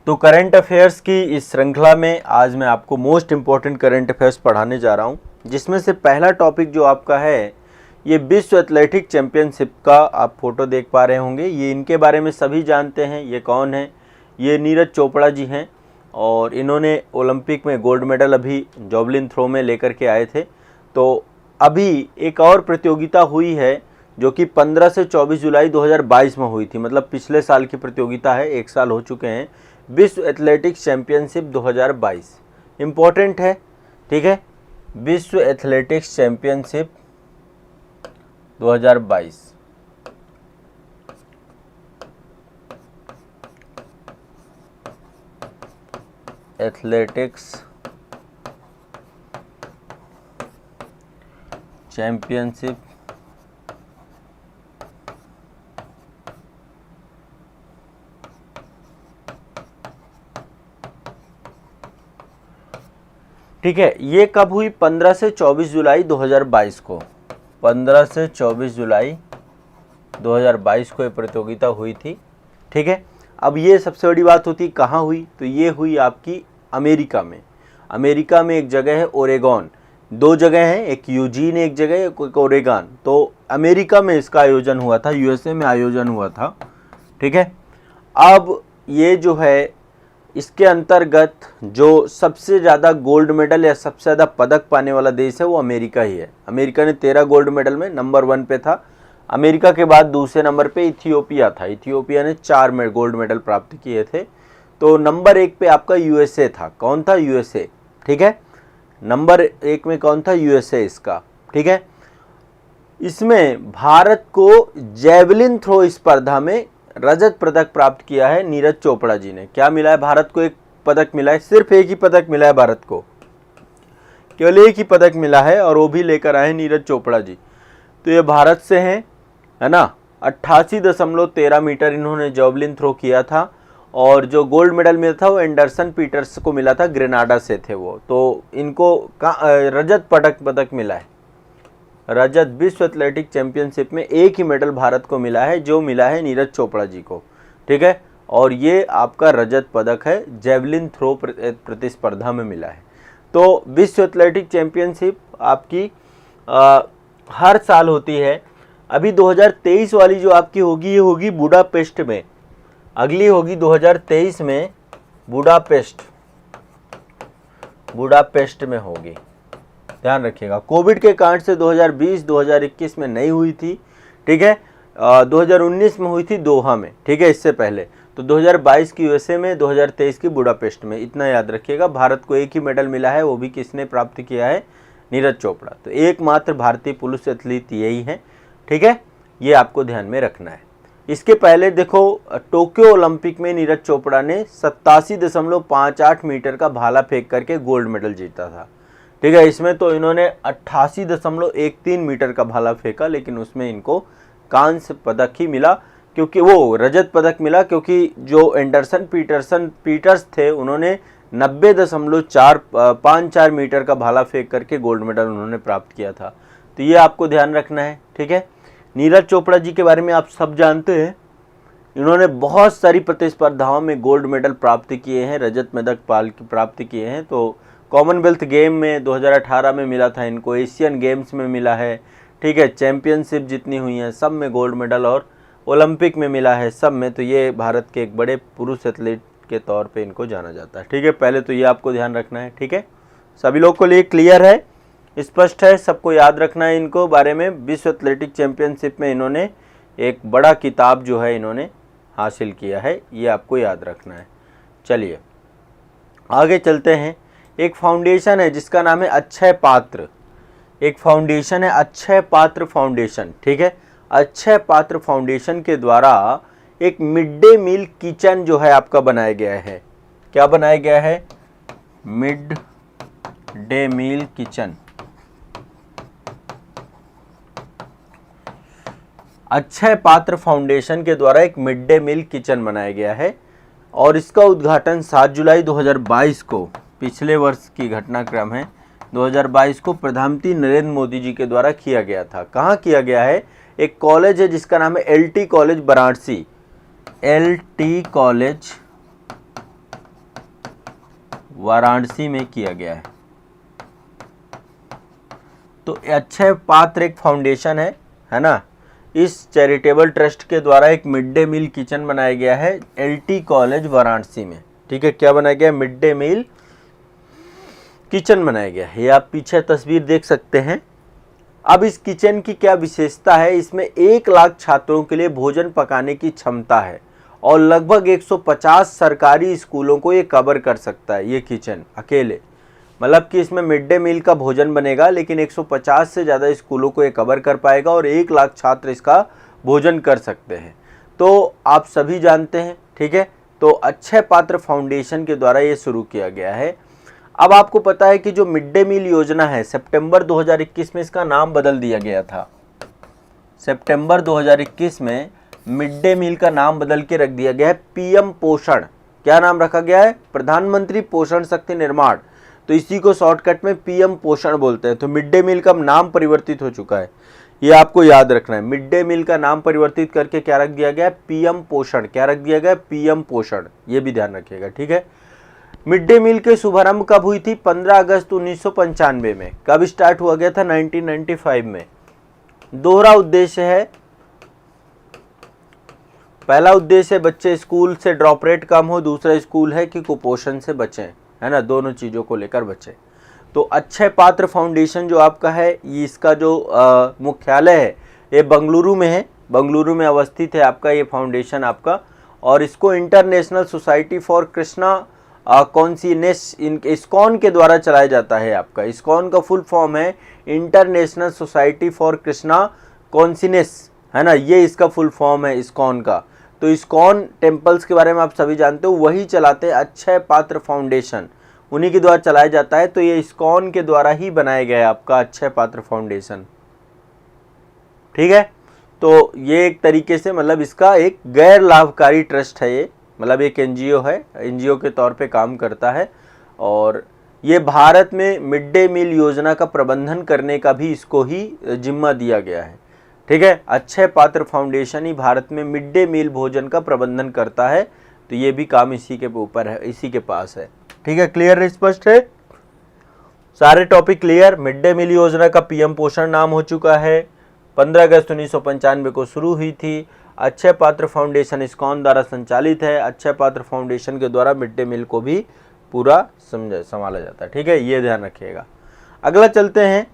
तो current affairs की इस श्रृंखला में आज मैं आपको मोस्ट इम्पॉर्टेंट करंट अफेयर्स पढ़ाने जा रहा हूं, जिसमें से पहला टॉपिक जो आपका है ये विश्व एथलेटिक चैंपियनशिप का आप फोटो देख पा रहे होंगे। ये इनके बारे में सभी जानते हैं। ये कौन है? ये नीरज चोपड़ा जी हैं और इन्होंने ओलंपिक में गोल्ड मेडल अभी जॉवलिन थ्रो में लेकर के आए थे। तो अभी एक और प्रतियोगिता हुई है जो कि 15 से 24 जुलाई 2022 में हुई थी, मतलब पिछले साल की प्रतियोगिता है, एक साल हो चुके हैं। विश्व एथलेटिक्स चैंपियनशिप 2022 इम्पोर्टेंट है, ठीक है। विश्व एथलेटिक्स चैंपियनशिप 2022 एथलेटिक्स चैंपियनशिप ठीक है। ये कब हुई? 15 से 24 जुलाई 2022 को। 15 से 24 जुलाई 2022 को ये प्रतियोगिता हुई थी, ठीक है। अब ये सबसे बड़ी बात होती कहाँ हुई? तो ये हुई आपकी अमेरिका में। अमेरिका में एक जगह है ओरेगॉन, दो जगह हैं, एक यूजीन एक जगह, एक ओरेगॉन। तो अमेरिका में इसका आयोजन हुआ था, यूएसए में आयोजन हुआ था, ठीक है। अब ये जो है इसके अंतर्गत जो सबसे ज़्यादा गोल्ड मेडल या सबसे ज़्यादा पदक पाने वाला देश है वो अमेरिका ही है। अमेरिका ने 13 गोल्ड मेडल में नंबर 1 पे था। अमेरिका के बाद दूसरे नंबर पे इथियोपिया था। इथियोपिया ने 4 गोल्ड मेडल प्राप्त किए थे। तो नंबर 1 पे आपका यूएसए था। कौन था? यूएसए, ठीक है। नंबर 1 में कौन था? यूएसए इसका, ठीक है। इसमें भारत को जैवलिन थ्रो स्पर्धा में रजत पदक प्राप्त किया है नीरज चोपड़ा जी ने। क्या मिला है भारत को? एक पदक मिला है, सिर्फ एक ही पदक मिला है भारत को, केवल एक ही पदक मिला है और वो भी लेकर आए नीरज चोपड़ा जी। तो ये भारत से हैं, है ना। 88.13 मीटर इन्होंने जॉवलिन थ्रो किया था और जो गोल्ड मेडल मिला था वो एंडरसन पीटर्स को मिला था, ग्रेनाडा से थे वो। तो इनको रजत पदक मिला है। रजत विश्व एथलेटिक चैंपियनशिप में एक ही मेडल भारत को मिला है, जो मिला है नीरज चोपड़ा जी को, ठीक है। और ये आपका रजत पदक है, जैवलिन थ्रो प्रतिस्पर्धा में मिला है। तो विश्व एथलेटिक चैंपियनशिप आपकी हर साल होती है। अभी 2023 वाली जो आपकी होगी ये होगी बुडापेस्ट में। अगली होगी 2023 में बुडापेस्ट में होगी, ध्यान रखिएगा। कोविड के कारण से 2020-2021 में नहीं हुई थी, ठीक है। 2019 में हुई थी दोहा में, ठीक है, इससे पहले। तो 2022 की यूएसए में, 2023 की बुडापेस्ट में, इतना याद रखिएगा। भारत को एक ही मेडल मिला है, वो भी किसने प्राप्त किया है? नीरज चोपड़ा। तो एकमात्र भारतीय पुरुष एथलीट यही है, ठीक है। ये आपको ध्यान में रखना है। इसके पहले देखो टोक्यो ओलंपिक में नीरज चोपड़ा ने 87.58 मीटर का भाला फेंक करके गोल्ड मेडल जीता था, ठीक है। इसमें तो इन्होंने 88.13 मीटर का भाला फेंका, लेकिन उसमें इनको कांस्य पदक ही मिला, क्योंकि वो रजत पदक मिला, क्योंकि जो एंडरसन पीटर्स थे उन्होंने 90.454 मीटर का भाला फेंक करके गोल्ड मेडल उन्होंने प्राप्त किया था। तो ये आपको ध्यान रखना है, ठीक है। नीरज चोपड़ा जी के बारे में आप सब जानते हैं। इन्होंने बहुत सारी प्रतिस्पर्धाओं में गोल्ड मेडल प्राप्त किए हैं, रजत पदक प्राप्त किए हैं। तो कॉमनवेल्थ गेम में 2018 में मिला था इनको, एशियन गेम्स में मिला है, ठीक है। चैंपियनशिप जितनी हुई हैं सब में गोल्ड मेडल और ओलंपिक में मिला है, सब में। तो ये भारत के एक बड़े पुरुष एथलीट के तौर पे इनको जाना जाता है, ठीक है। पहले तो ये आपको ध्यान रखना है, ठीक है। सभी लोग को लिए क्लियर है, स्पष्ट है, सबको याद रखना है इनको बारे में। विश्व एथलेटिक चैंपियनशिप में इन्होंने एक बड़ा किताब जो है इन्होंने हासिल किया है, ये आपको याद रखना है। चलिए आगे चलते हैं। एक फाउंडेशन है जिसका नाम है अक्षय पात्र। एक फाउंडेशन है अक्षय पात्र फाउंडेशन, ठीक है। अक्षय पात्र फाउंडेशन के द्वारा एक मिड डे मील किचन जो है आपका बनाया गया है। क्या बनाया गया है? Mid day meal kitchen. Akshaya Patra foundation के द्वारा एक मिड डे मील किचन बनाया गया है और इसका उद्घाटन 7 जुलाई 2022 को, पिछले वर्ष की घटनाक्रम है, 2022 को प्रधानमंत्री नरेंद्र मोदी जी के द्वारा किया गया था। कहाँ किया गया है? एक कॉलेज है जिसका नाम है LT college Varanasi. LT college Varanasi में किया गया है। तो अक्षय पात्र एक फाउंडेशन है ना। इस चैरिटेबल ट्रस्ट के द्वारा एक मिड डे मील किचन बनाया गया है एलटी कॉलेज वाराणसी में। ठीक है, क्या बनाया गया? मिड डे मील किचन बनाया गया है। ये आप पीछे तस्वीर देख सकते हैं। अब इस किचन की क्या विशेषता है? इसमें 1 लाख छात्रों के लिए भोजन पकाने की क्षमता है और लगभग 150 सरकारी स्कूलों को ये कवर कर सकता है ये किचन अकेले। मतलब कि इसमें मिड डे मील का भोजन बनेगा, लेकिन 150 से ज़्यादा स्कूलों को ये कवर कर पाएगा और 1 लाख छात्र इसका भोजन कर सकते हैं। तो आप सभी जानते हैं, ठीक है। तो अक्षय पात्र फाउंडेशन के द्वारा ये शुरू किया गया है। अब आपको पता है कि जो मिड डे मील योजना है, सितंबर 2021 में इसका नाम बदल दिया गया था। सितंबर 2021 में मिड डे मील का नाम बदल के रख दिया गया है पीएम पोषण। क्या नाम रखा गया है? प्रधानमंत्री पोषण शक्ति निर्माण। तो इसी को शॉर्टकट में पीएम पोषण बोलते हैं। तो मिड डे मील का नाम परिवर्तित हो चुका है, ये आपको याद रखना है। मिड डे मील का नाम परिवर्तित करके क्या रख दिया गया? पीएम पोषण। क्या रख दिया गया? पीएम पोषण। ये भी ध्यान रखिएगा, ठीक है। मिड डे मील के शुभारंभ कब हुई थी? 15 अगस्त 1995 में। कब स्टार्ट हुआ गया था? 1995 में। दोहरा उद्देश्य है। पहला उद्देश्य है बच्चे स्कूल से ड्रॉप रेट कम हो, दूसरा स्कूल है कि कुपोषण से बचें, है ना, दोनों चीज़ों को लेकर बचें। तो अक्षय पात्र फाउंडेशन जो आपका है, ये इसका जो मुख्यालय है ये बेंगलुरु में है। बेंगलुरु में अवस्थित है आपका ये फाउंडेशन आपका। और इसको international society for Krishna consciousness ISKCON के द्वारा चलाया जाता है आपका। इस्कॉन का फुल फॉर्म है international society for Krishna consciousness, है ना, ये इसका फुल फॉर्म है इस्कॉन का। तो इस्कॉन टेम्पल्स के बारे में आप सभी जानते हो, वही चलाते हैं अक्षय पात्र फाउंडेशन, उन्हीं के द्वारा चलाया जाता है। तो ये इस्कॉन के द्वारा ही बनाया गया है आपका अक्षय पात्र फाउंडेशन, ठीक है। तो ये एक तरीके से मतलब इसका एक गैर लाभकारी ट्रस्ट है ये, मतलब एक एनजीओ है, एनजीओ के तौर पे काम करता है। और ये भारत में मिड डे मील योजना का प्रबंधन करने का भी इसको ही जिम्मा दिया गया है, ठीक है। अक्षय पात्र फाउंडेशन ही भारत में मिड डे मील भोजन का प्रबंधन करता है। तो ये भी काम इसी के ऊपर है, इसी के पास है, ठीक है। क्लियर, स्पष्ट है? सारे topic clear. Mid day meal योजना का पीएम पोषण नाम हो चुका है। 15 अगस्त 1995 को शुरू हुई थी। अक्षय पात्र फाउंडेशन इस्कॉन द्वारा संचालित है। अक्षय पात्र फाउंडेशन के द्वारा मिड डे मील को भी पूरा संभाला जाता है, ठीक है, ये ध्यान रखिएगा। अगला चलते हैं।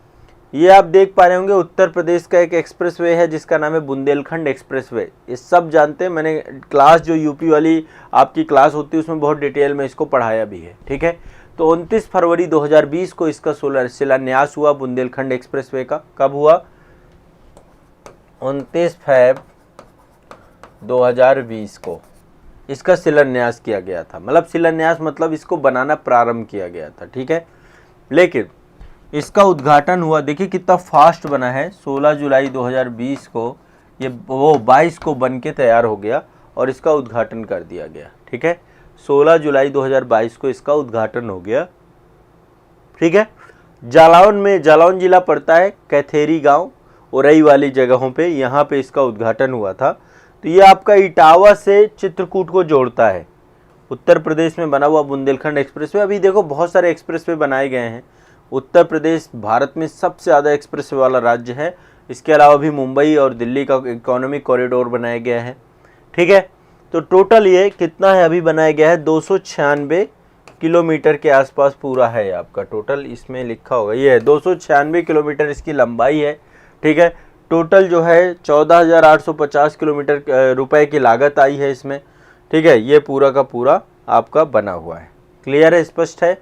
ये आप देख पा रहे होंगे उत्तर प्रदेश का एक एक्सप्रेसवे है जिसका नाम है बुंदेलखंड एक्सप्रेसवे। ये सब जानते हैं, मैंने क्लास जो यूपी वाली आपकी क्लास होती है उसमें बहुत डिटेल में इसको पढ़ाया भी है, ठीक है। तो 29 फरवरी 2020 को इसका शिलान्यास हुआ बुंदेलखंड एक्सप्रेसवे का। कब हुआ? 29 फरवरी 2020 को इसका शिलान्यास किया गया था। मतलब शिलान्यास मतलब इसको बनाना प्रारंभ किया गया था, ठीक है। लेकिन इसका उद्घाटन हुआ, देखिए कितना फास्ट बना है। 16 जुलाई 2020 को ये 22 को बन के तैयार हो गया और इसका उद्घाटन कर दिया गया, ठीक है। 16 जुलाई 2022 को इसका उद्घाटन हो गया, ठीक है। जालौन में, जालौन जिला पड़ता है, कैथेरी गांव, उरई वाली जगहों पे, यहाँ पे इसका उद्घाटन हुआ था। तो ये आपका इटावा से चित्रकूट को जोड़ता है। उत्तर प्रदेश में बना हुआ बुंदेलखंड एक्सप्रेसवे। अभी देखो बहुत सारे एक्सप्रेसवे बनाए गए हैं। उत्तर प्रदेश भारत में सबसे ज़्यादा एक्सप्रेसवे वाला राज्य है। इसके अलावा भी मुंबई और दिल्ली का इकोनॉमिक कॉरिडोर बनाया गया है, ठीक है। तो टोटल ये कितना है अभी बनाया गया है? 296 किलोमीटर के आसपास पूरा है आपका टोटल। इसमें लिखा होगा ये है 296 किलोमीटर इसकी लंबाई है, ठीक है। टोटल जो है 14,850 किलोमीटर रुपए की लागत आई है इसमें, ठीक है। ये पूरा का पूरा आपका बना हुआ है। क्लियर है, स्पष्ट है,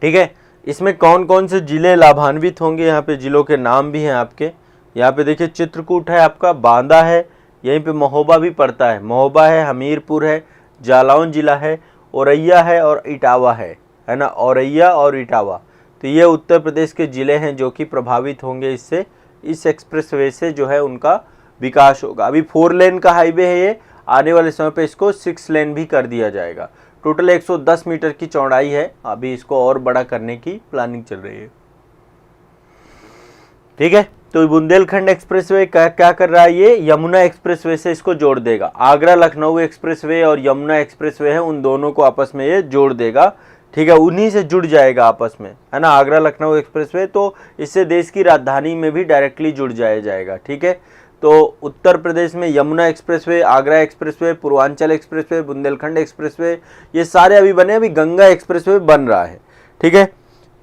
ठीक है। इसमें कौन कौन से जिले लाभान्वित होंगे, यहाँ पे जिलों के नाम भी हैं आपके। यहाँ पे देखिए चित्रकूट है आपका, बांदा है, यहीं पे महोबा भी पड़ता है, महोबा है, हमीरपुर है, जालौन जिला है, औरैया है और इटावा है ना, औरैया और इटावा। तो ये उत्तर प्रदेश के ज़िले हैं जो कि प्रभावित होंगे इससे, इस एक्सप्रेसवे से जो है उनका विकास होगा। अभी 4 लेन का हाईवे है ये, आने वाले समय पे इसको 6 लेन भी कर दिया जाएगा। टोटल 110 मीटर की चौड़ाई है, अभी इसको और बड़ा करने की प्लानिंग चल रही है, ठीक है। तो बुंदेलखंड एक्सप्रेसवे क्या कर रहा है, ये यमुना एक्सप्रेसवे से इसको जोड़ देगा। आगरा लखनऊ एक्सप्रेसवे और यमुना एक्सप्रेसवे है, उन दोनों को आपस में ये जोड़ देगा, ठीक है, उन्हीं से जुड़ जाएगा आपस में, है ना। आगरा लखनऊ एक्सप्रेसवे, तो इससे देश की राजधानी में भी डायरेक्टली जुड़ जाएगा, ठीक है। तो उत्तर प्रदेश में Yamuna expressway, Agra expressway, Purvanchal expressway, Bundelkhand expressway, ये सारे अभी बने, अभी गंगा एक्सप्रेसवे बन रहा है, ठीक है।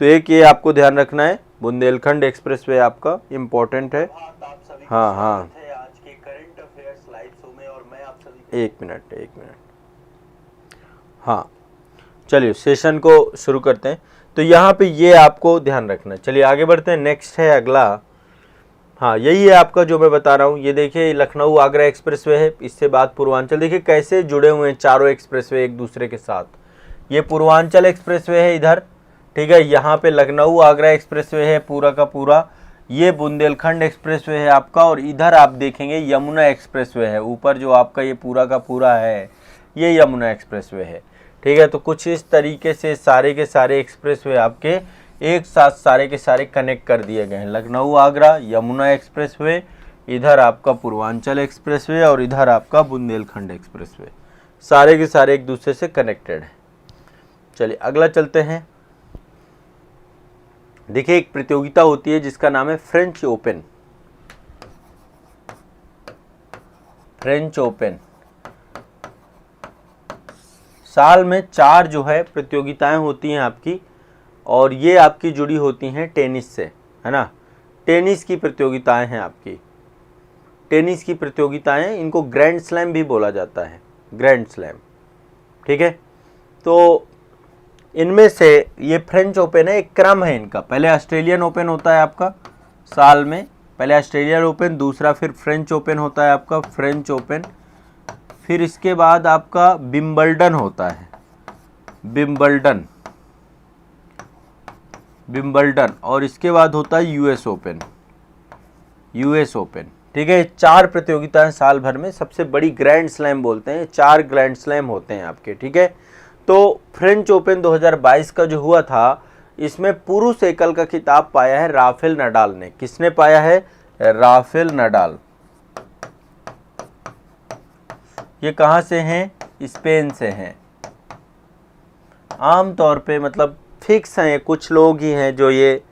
तो एक ये आपको ध्यान रखना है, बुंदेलखंड एक्सप्रेसवे आपका इम्पोर्टेंट है। हाँ हाँ, आज के करंट अफेयर्स लाइव शो में, और मैं आप सभी एक मिनट हाँ, चलिए सेशन को शुरू करते हैं। तो यहाँ पे ये आपको ध्यान रखना है। चलिए आगे बढ़ते हैं, नेक्स्ट है अगला। हाँ, यही है आपका जो मैं बता रहा हूँ, ये देखिए लखनऊ आगरा एक्सप्रेसवे है, इससे बाद पूर्वांचल, देखिए कैसे जुड़े हुए हैं चारों एक्सप्रेसवे एक दूसरे के साथ। ये पूर्वांचल एक्सप्रेसवे है इधर, ठीक है, यहाँ पे लखनऊ आगरा एक्सप्रेसवे है पूरा का पूरा, ये बुंदेलखंड एक्सप्रेसवे है आपका, और इधर आप देखेंगे यमुना एक्सप्रेसवे है, ऊपर जो आपका ये पूरा का पूरा है ये यमुना एक्सप्रेसवे है, ठीक है। तो कुछ इस तरीके से सारे के सारे एक्सप्रेसवे आपके एक साथ सारे के सारे कनेक्ट कर दिए गए हैं। लखनऊ आगरा यमुना एक्सप्रेसवे, इधर आपका पूर्वांचल एक्सप्रेसवे और इधर आपका बुंदेलखंड एक्सप्रेसवे, सारे के सारे एक दूसरे से कनेक्टेड हैं। चलिए अगला चलते हैं। देखिए एक प्रतियोगिता होती है जिसका नाम है फ्रेंच ओपन। फ्रेंच ओपन साल में 4 जो है प्रतियोगिताएं होती हैं आपकी, और ये आपकी जुड़ी होती हैं टेनिस से, है ना। टेनिस की प्रतियोगिताएं हैं आपकी, टेनिस की प्रतियोगिताएं, इनको ग्रैंड स्लैम भी बोला जाता है, ग्रैंड स्लैम, ठीक है। तो इनमें से ये फ्रेंच ओपन है, एक क्रम है इनका। पहले ऑस्ट्रेलियन ओपन होता है आपका साल में, पहले ऑस्ट्रेलियन ओपन, दूसरा फिर फ्रेंच ओपन होता है आपका, फ्रेंच ओपन, फिर इसके बाद आपका विंबलडन होता है, विंबलडन, और इसके बाद होता है यूएस ओपन, यूएस ओपन, ठीक है। 4 प्रतियोगिताएं साल भर में, सबसे बड़ी ग्रैंड स्लैम बोलते हैं, 4 ग्रैंड स्लैम होते हैं आपके, ठीक है। तो फ्रेंच ओपन 2022 का जो हुआ था, इसमें पुरुष एकल का खिताब पाया है राफेल नडाल ने। किसने पाया है? Rafael Nadal. ये कहाँ से हैं? स्पेन से हैं। आमतौर पे मतलब फिक्स हैं, कुछ लोग ही हैं जो ये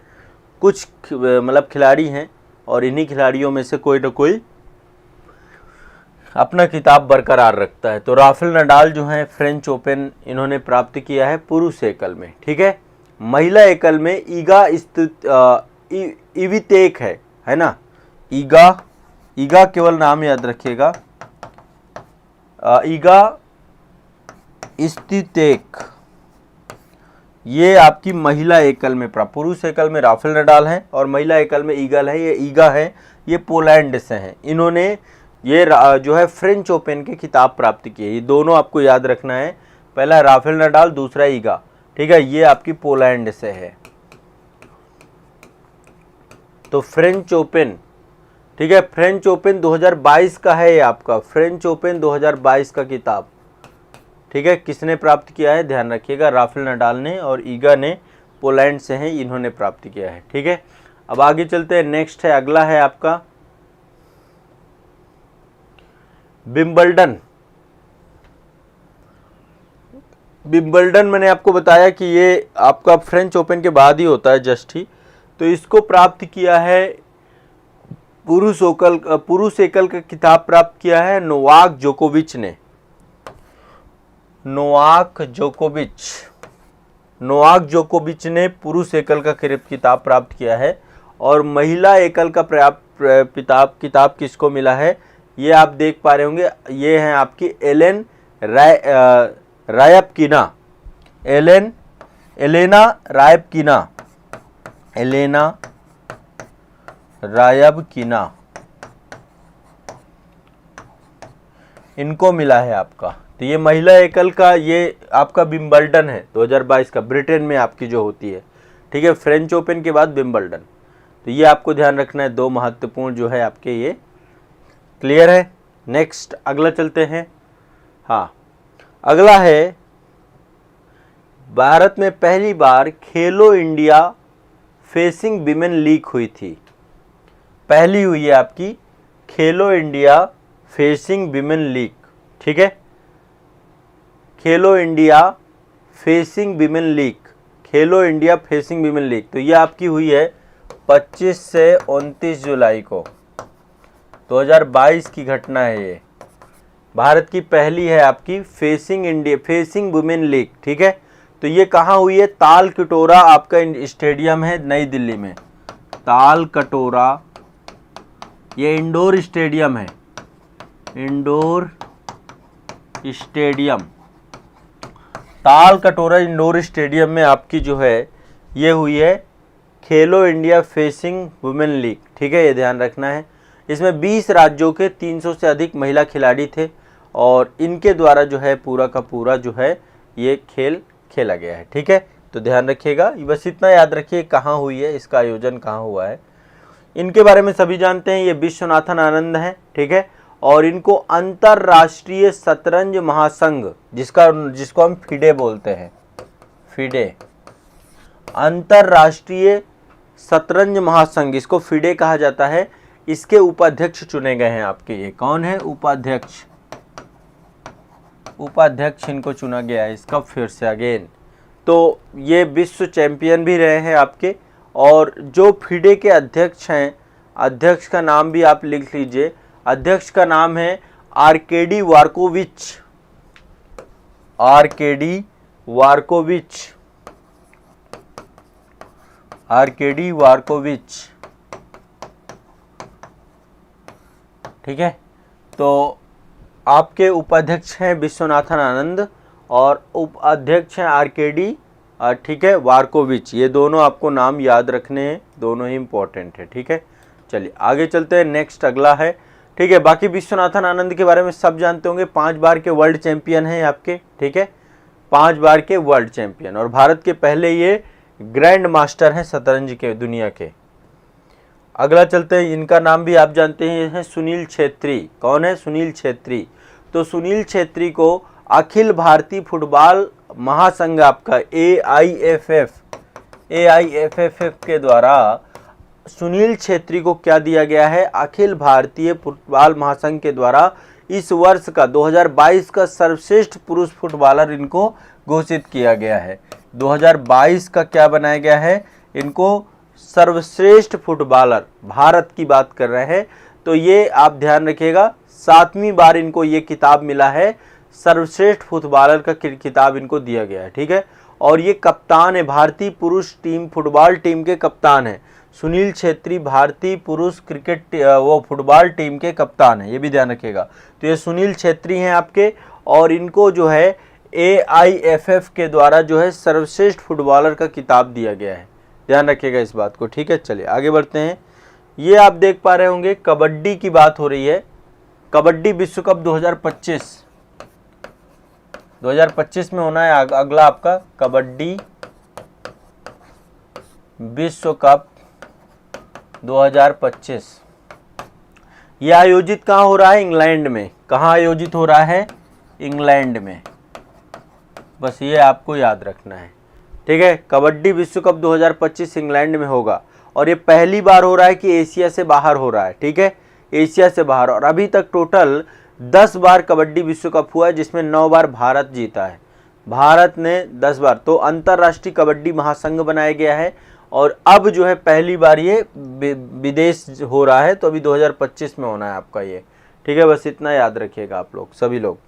कुछ मतलब खिलाड़ी हैं, और इन्हीं खिलाड़ियों में से कोई ना कोई अपना खिताब बरकरार रखता है। तो राफेल नडाल जो हैं फ्रेंच ओपन इन्होंने प्राप्त किया है पुरुष एकल में, ठीक है। महिला एकल में ईगा इवितेक है ना, ईगा केवल नाम याद रखिएगा, ईगा स्वितेक, ये आपकी महिला एकल में प्राप्त। पुरुष एकल में राफेल नडाल है और महिला एकल में ईगल है, ये ईगा है, ये पोलैंड से हैं। इन्होंने ये जो है फ्रेंच ओपन के खिताब प्राप्त किए। ये दोनों आपको याद रखना है, पहला राफेल नडाल, दूसरा ईगा, ठीक है। ये आपकी पोलैंड से है। तो फ्रेंच ओपन, ठीक है, फ्रेंच ओपन 2022 का है ये आपका, फ्रेंच ओपन 2022 का किताब, ठीक है। किसने प्राप्त किया है? ध्यान रखिएगा, राफेल नडाल ने, और ईगा ने पोलैंड से हैं, इन्होंने प्राप्त किया है, ठीक है। अब आगे चलते हैं, नेक्स्ट है, अगला है आपका विंबलडन। विंबलडन मैंने आपको बताया कि ये आपका फ्रेंच ओपन के बाद ही होता है, जस्ट ही। तो इसको प्राप्त किया है पुरुष एकल का खिताब प्राप्त किया है नोवाक जोकोविच ने। नोवाक जोकोविच ने पुरुष एकल का खिताब प्राप्त किया है। और महिला एकल का किताब किसको मिला है? ये आप देख पा रहे होंगे, ये हैं आपकी एलेना रायबकिना, इनको मिला है आपका। तो ये महिला एकल का ये आपका विंबलडन है 2022 का, ब्रिटेन में आपकी जो होती है, ठीक है। फ्रेंच ओपन के बाद विंबलडन, तो ये आपको ध्यान रखना है, 2 महत्वपूर्ण जो है आपके ये, क्लियर है। नेक्स्ट अगला चलते हैं। हाँ, अगला है, भारत में पहली बार खेलो इंडिया फेसिंग विमेन लीग हुई थी। पहली हुई है आपकी खेलो इंडिया फेसिंग विमेन लीग, ठीक है, खेलो इंडिया फेसिंग विमेन लीग, खेलो इंडिया फेसिंग विमेन लीग। तो ये आपकी हुई है 25 से 29 जुलाई को 2022 की घटना है। ये भारत की पहली है आपकी फेसिंग वुमेन लीग, ठीक है। तो ये कहाँ हुई है? ताल कटोरा आपका स्टेडियम है नई दिल्ली में, ताल कटोरा, ये इंडोर स्टेडियम है, इंडोर स्टेडियम, ताल कटोरा इंडोर स्टेडियम में आपकी जो है ये हुई है खेलो इंडिया फेसिंग वुमेन लीग, ठीक है, ये ध्यान रखना है। इसमें 20 राज्यों के 300 से अधिक महिला खिलाड़ी थे और इनके द्वारा जो है पूरा का पूरा जो है ये खेल खेला गया है, ठीक है। तो ध्यान रखिएगा, बस इतना याद रखिए कहाँ हुई है, इसका आयोजन कहाँ हुआ है। इनके बारे में सभी जानते हैं, ये विश्वनाथन आनंद हैं, ठीक है, और इनको अंतरराष्ट्रीय शतरंज महासंघ जिसको हम फिडे बोलते हैं, फिडे, अंतरराष्ट्रीय शतरंज महासंघ, इसको फिडे कहा जाता है, इसके उपाध्यक्ष चुने गए हैं आपके। ये कौन है? उपाध्यक्ष, उपाध्यक्ष इनको चुना गया है इसका फिर से अगेन। तो ये विश्व चैंपियन भी रहे हैं आपके, और जो फिडे के अध्यक्ष हैं, अध्यक्ष का नाम भी आप लिख लीजिए, अध्यक्ष का नाम है आर्केडी वार्कोविच, आर्केडी वार्कोविच, आर्केडी वार्कोविच, ठीक है। तो आपके उपाध्यक्ष हैं विश्वनाथन आनंद और उपाध्यक्ष हैं आर्केडी, ठीक है, वार्कोविच। ये दोनों आपको नाम याद रखने हैं, दोनों ही इंपॉर्टेंट है, ठीक है। चलिए आगे चलते हैं, नेक्स्ट अगला है, ठीक है। बाकी विश्वनाथन आनंद के बारे में सब जानते होंगे, 5 बार के वर्ल्ड चैंपियन हैं आपके, ठीक है, 5 बार के वर्ल्ड चैंपियन, और भारत के पहले ये ग्रैंड मास्टर हैं शतरंज के दुनिया के। अगला चलते हैं, इनका नाम भी आप जानते हैं, सुनील छेत्री। कौन है? सुनील छेत्री। तो सुनील छेत्री को अखिल भारतीय फुटबॉल महासंघ आपका AIFF के द्वारा सुनील छेत्री को क्या दिया गया है? अखिल भारतीय फुटबॉल महासंघ के द्वारा इस वर्ष का 2022 का सर्वश्रेष्ठ पुरुष फुटबॉलर इनको घोषित किया गया है। 2022 का क्या बनाया गया है? इनको सर्वश्रेष्ठ फुटबॉलर, भारत की बात कर रहे हैं, तो ये आप ध्यान रखिएगा, 7वीं बार इनको ये किताब मिला है, सर्वश्रेष्ठ फुटबॉलर का किताब इनको दिया गया है, ठीक है। और ये कप्तान है, भारतीय पुरुष टीम फुटबॉल टीम के कप्तान है सुनील छेत्री, भारतीय पुरुष क्रिकेट वो फुटबॉल टीम के कप्तान है, ये भी ध्यान रखिएगा। तो ये सुनील छेत्री हैं आपके, और इनको जो है AIFF के द्वारा जो है सर्वश्रेष्ठ फुटबॉलर का किताब दिया गया है, ध्यान रखिएगा इस बात को, ठीक है। चलिए आगे बढ़ते हैं। ये आप देख पा रहे होंगे कबड्डी की बात हो रही है, कबड्डी विश्व कप 2025 में होना है अगला आपका कबड्डी विश्व कप 2025। यह आयोजित कहाँ हो रहा है? इंग्लैंड में। कहाँ आयोजित हो रहा है? इंग्लैंड में। बस ये आपको याद रखना है, ठीक है। कबड्डी विश्व कप 2025 इंग्लैंड में होगा, और ये पहली बार हो रहा है कि एशिया से बाहर हो रहा है, ठीक है, एशिया से बाहर। और अभी तक टोटल 10 बार कबड्डी विश्व कप हुआ है, जिसमें 9 बार भारत जीता है, भारत ने 10 बार। तो अंतर्राष्ट्रीय कबड्डी महासंघ बनाया गया है, और अब जो है पहली बार ये विदेश हो रहा है, तो अभी 2025 में होना है आपका ये, ठीक है। बस इतना याद रखिएगा आप लोग, सभी लोग।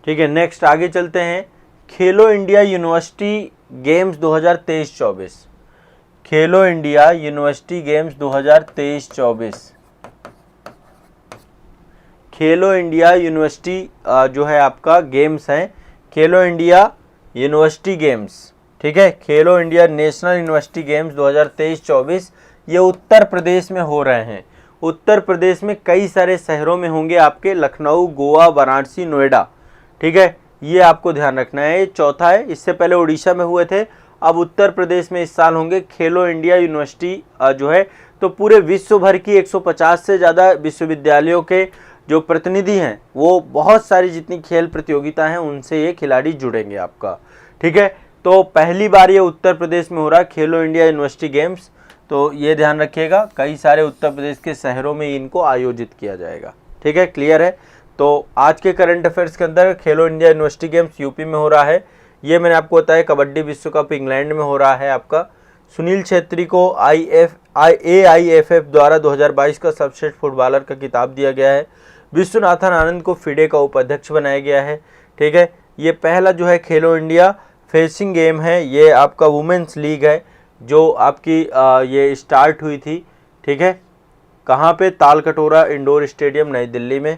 ठीक है, नेक्स्ट आगे चलते हैं। खेलो इंडिया यूनिवर्सिटी गेम्स 2023-24, खेलो इंडिया यूनिवर्सिटी गेम्स 2023-24, खेलो इंडिया यूनिवर्सिटी जो है आपका गेम्स है, खेलो इंडिया यूनिवर्सिटी गेम्स, ठीक है, खेलो इंडिया नेशनल यूनिवर्सिटी गेम्स 2023-24, ये उत्तर प्रदेश में हो रहे हैं। उत्तर प्रदेश में कई सारे शहरों में होंगे आपके, लखनऊ, गोवा, वाराणसी, नोएडा, ठीक है, ये आपको ध्यान रखना है। ये चौथा है, इससे पहले उड़ीसा में हुए थे, अब उत्तर प्रदेश में इस साल होंगे खेलो इंडिया यूनिवर्सिटी जो है। तो पूरे विश्व भर की 150 से ज़्यादा विश्वविद्यालयों के जो प्रतिनिधि हैं, वो बहुत सारी जितनी खेल प्रतियोगिता हैं उनसे ये खिलाड़ी जुड़ेंगे आपका, ठीक है। तो पहली बार ये उत्तर प्रदेश में हो रहा है खेलो इंडिया यूनिवर्सिटी गेम्स, तो ये ध्यान रखिएगा, कई सारे उत्तर प्रदेश के शहरों में इनको आयोजित किया जाएगा। ठीक है, क्लियर है। तो आज के करंट अफेयर्स के अंदर खेलो इंडिया यूनिवर्सिटी गेम्स यूपी में हो रहा है, ये मैंने आपको बताया। कबड्डी विश्व कप इंग्लैंड में हो रहा है आपका। सुनील छेत्री को AIFF द्वारा 2022 का सर्वश्रेष्ठ फुटबॉलर का खिताब दिया गया है। विश्वनाथन आनंद को फिडे का उपाध्यक्ष बनाया गया है। ठीक है, ये पहला जो है खेलो इंडिया फेंसिंग गेम है, ये आपका वुमेन्स लीग है जो आपकी ये स्टार्ट हुई थी। ठीक है, कहाँ पे? तालकटोरा इंडोर स्टेडियम नई दिल्ली में।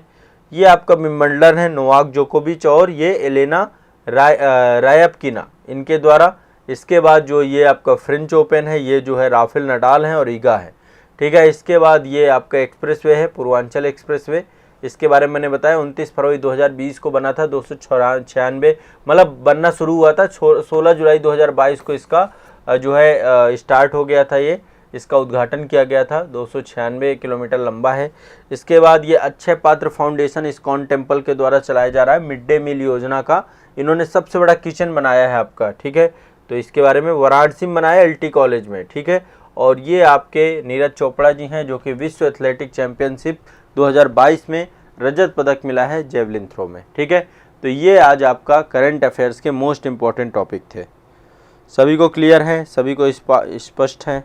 ये आपका विंबलडन है, नोवाक जोकोविच और ये एलेना रायपकिना इनके द्वारा। इसके बाद जो ये आपका फ्रेंच ओपन है, ये जो है राफेल नडाल है और ईगा है। ठीक है, इसके बाद ये आपका एक्सप्रेसवे है, पूर्वांचल एक्सप्रेसवे, इसके बारे में मैंने बताया 29 फरवरी 2020 को बना था। 296 मतलब बनना शुरू हुआ था, 16 जुलाई 2022 को इसका जो है स्टार्ट हो गया था, ये इसका उद्घाटन किया गया था। 296 किलोमीटर लंबा है। इसके बाद ये Akshay Patra foundation ISKCON temple के द्वारा चलाया जा रहा है मिड डे मील योजना का। इन्होंने सबसे बड़ा किचन बनाया है आपका। ठीक है, तो इसके बारे में वाराणसी में बनाया LT कॉलेज में। ठीक है, और ये आपके नीरज चोपड़ा जी हैं जो कि विश्व एथलेटिक चैंपियनशिप 2022 में रजत पदक मिला है जेवलिन थ्रो में। ठीक है, तो ये आज आपका करंट अफेयर्स के मोस्ट इम्पॉर्टेंट टॉपिक थे। सभी को क्लियर है, सभी को स्पष्ट है?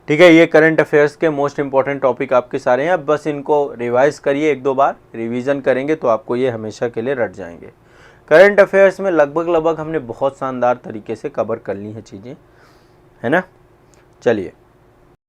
ठीक है, ये करंट अफेयर्स के मोस्ट इम्पॉर्टेंट टॉपिक आपके सारे हैं। अब बस इनको रिवाइज करिए, 1-2 बार रिवीजन करेंगे तो आपको ये हमेशा के लिए रट जाएंगे। करंट अफेयर्स में लगभग हमने बहुत शानदार तरीके से कवर कर ली हैं चीज़ें, है ना। चलिए